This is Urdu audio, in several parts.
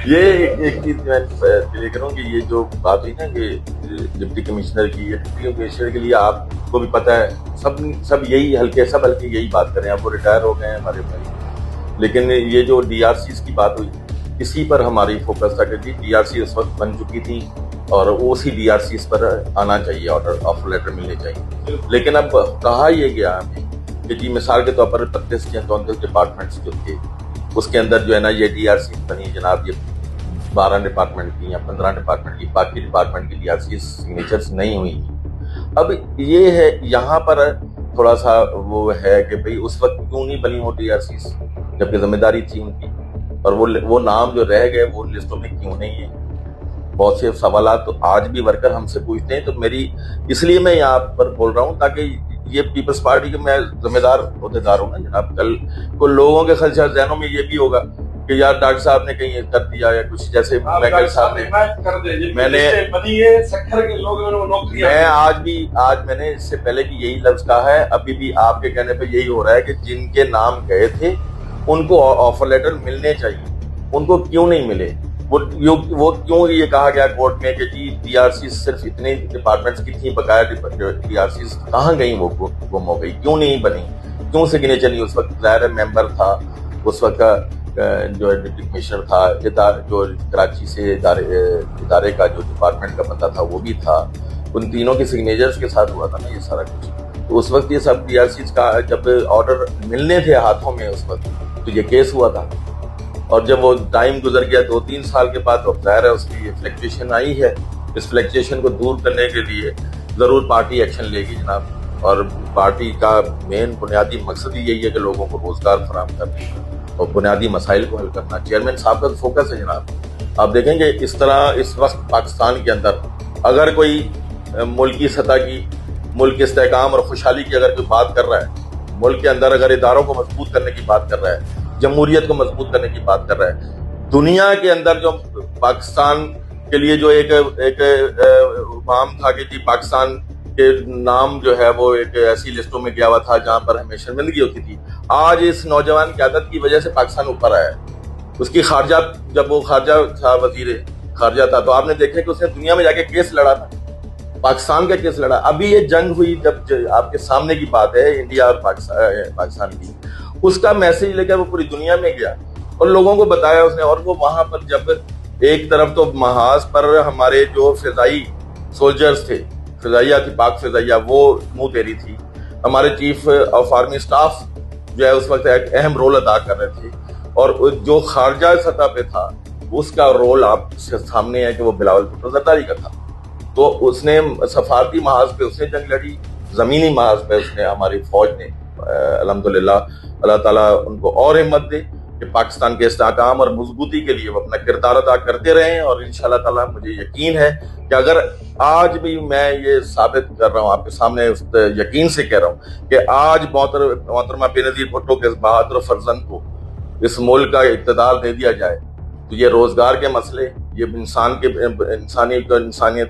یہ ایک چیز میں کلیئر کروں کہ یہ جو بات ہوئی نا کہ ڈپٹی کمشنر کی یا ڈپٹی کمشنر کے لیے آپ کو بھی پتہ ہے سب یہی ہلکے یہی بات کریں. آپ وہ ریٹائر ہو گئے ہیں ہمارے بھائی, لیکن یہ جو ڈی آر سیز کی بات ہوئی اسی پر ہماری فوکس تھا کہ جی ڈی آر سی اس وقت بن چکی تھی اور اسی ڈی آر سیز پر آنا چاہیے, آرڈر آفر لیٹر ملنے چاہیے. لیکن اب کہا یہ گیا ہمیں کہ جی مثال کے طور پر 32 یا 34 ڈپارٹمنٹس جو تھے اس کے اندر جو ہے نا یہ ڈی آر سی بنی جناب, یہ 12 ڈپارٹمنٹ کی یا 15 ڈپارٹمنٹ کی, باقی ڈپارٹمنٹ کی ڈی آر سی سگنیچرز نہیں ہوئی. اب یہ ہے یہاں پر تھوڑا سا وہ ہے کہ بھئی اس وقت کیوں نہیں بنی وہ ڈی آر سی جبکہ ذمہ داری تھی ان کی, اور وہ نام جو رہ گئے وہ لسٹوں میں کیوں نہیں ہے. بہت سے سوالات تو آج بھی ورکر ہم سے پوچھتے ہیں. تو میری اس لیے میں یہاں پر بول رہا ہوں تاکہ یہ پیپلز پارٹی کے میں ذمہ دار عہدیدار ہوں نا جناب, کل کو لوگوں کے خدشہ ذہنوں میں یہ بھی ہوگا کہ یار ڈاکٹر صاحب نے کہیں کر دیا یا کچھ, جیسے میکل صاحب نے میں نے اس سے پہلے بھی یہی لفظ کہا ہے, ابھی بھی آپ کے کہنے پہ یہی ہو رہا ہے کہ جن کے نام گئے تھے ان کو آفر لیٹر ملنے چاہیے, ان کو کیوں نہیں ملے. وہ کیوں یہ کہا گیا کورٹ میں کہ جی ڈی آر سی صرف اتنے ڈپارٹمنٹس کی تھیں, بقایا ڈی آر سی کہاں گئیں, وہ گم ہو گئی, کیوں نہیں بنی, کیوں سگنیچر نہیں. اس وقت ظاہر ممبر تھا, اس وقت جو ڈپٹی کمشنر تھا, جو کراچی سے ادارے کا جو ڈپارٹمنٹ کا بندہ تھا وہ بھی تھا, ان تینوں کے سگنیچرز کے ساتھ ہوا تھا نا یہ سارا کچھ. تو اس وقت یہ سب ڈی آر سیز کا جب آرڈر ملنے تھے ہاتھوں میں اس وقت تو یہ کیس ہوا تھا, اور جب وہ ٹائم گزر گیا 2-3 سال کے بعد تو ظاہر ہے اس کی فلیکچویشن آئی ہے. اس فلیکچویشن کو دور کرنے کے لیے ضرور پارٹی ایکشن لے گی جناب, اور پارٹی کا مین بنیادی مقصد ہی یہی ہے کہ لوگوں کو روزگار فراہم کرنا اور بنیادی مسائل کو حل کرنا. چیئرمین صاحب کا فوکس ہے جناب. آپ دیکھیں گے اس طرح اس وقت پاکستان کے اندر اگر کوئی ملکی سطح کی, ملک کے استحکام اور خوشحالی کی اگر کوئی بات کر رہا ہے, ملک کے اندر اگر اداروں کو مضبوط کرنے کی بات کر رہا ہے, جمہوریت کو مضبوط کرنے کی بات کر رہا ہے, دنیا کے اندر جو پاکستان کے لیے جو ایک مقام تھا کہ جی پاکستان کے نام جو ہے وہ ایک ایسی لسٹوں میں گیا ہوا تھا جہاں پر ہمیں شرمندگی ہوتی تھی, آج اس نوجوان قیادت کی وجہ سے پاکستان اوپر آیا ہے. اس کی خارجہ, جب وہ خارجہ تھا, وزیر خارجہ تھا, تو آپ نے دیکھا کہ اس نے دنیا میں جا کے کیس لڑا تھا, پاکستان کا کیس لڑا. ابھی یہ جنگ ہوئی جب آپ کے سامنے کی بات ہے انڈیا اور پاکستان کی, اس کا میسج لے کر وہ پوری دنیا میں گیا اور لوگوں کو بتایا اس نے. اور وہ وہاں پر جب ایک طرف تو محاذ پر ہمارے جو فضائی سولجرز تھے, فضائیہ تھی, پاک فضائیہ, وہ منہ تیری تھی. ہمارے چیف آف آرمی سٹاف جو ہے اس وقت ایک اہم رول ادا کر رہے تھے, اور جو خارجہ سطح پہ تھا اس کا رول آپ کے سامنے ہے کہ وہ بلاول بھٹو زرداری کا تھا. تو اس نے سفارتی محاذ پہ اس نے جنگ لڑی, زمینی محاذ پہ اس نے, ہماری فوج نے الحمدللہ, اللہ تعالیٰ ان کو اور ہمت دے کہ پاکستان کے استحکام اور مضبوطی کے لیے وہ اپنا کردار ادا کرتے رہیں. اور انشاءاللہ تعالیٰ مجھے یقین ہے کہ اگر آج بھی میں یہ ثابت کر رہا ہوں آپ کے سامنے, اس یقین سے کہہ رہا ہوں کہ آج محترمہ بے نظیر بھٹو کے بہادر فرزند کو اس ملک کا اقتدار دے دیا جائے تو یہ روزگار کے مسئلے, یہ انسانیت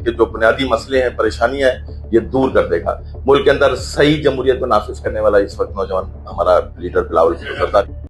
کے جو بنیادی مسئلے ہیں, پریشانیاں ہیں, یہ دور کر دے گا. ملک کے اندر صحیح جمہوریت کو نافذ کرنے والا اس وقت نوجوان ہمارا لیڈر بلاول بھٹو زرداری.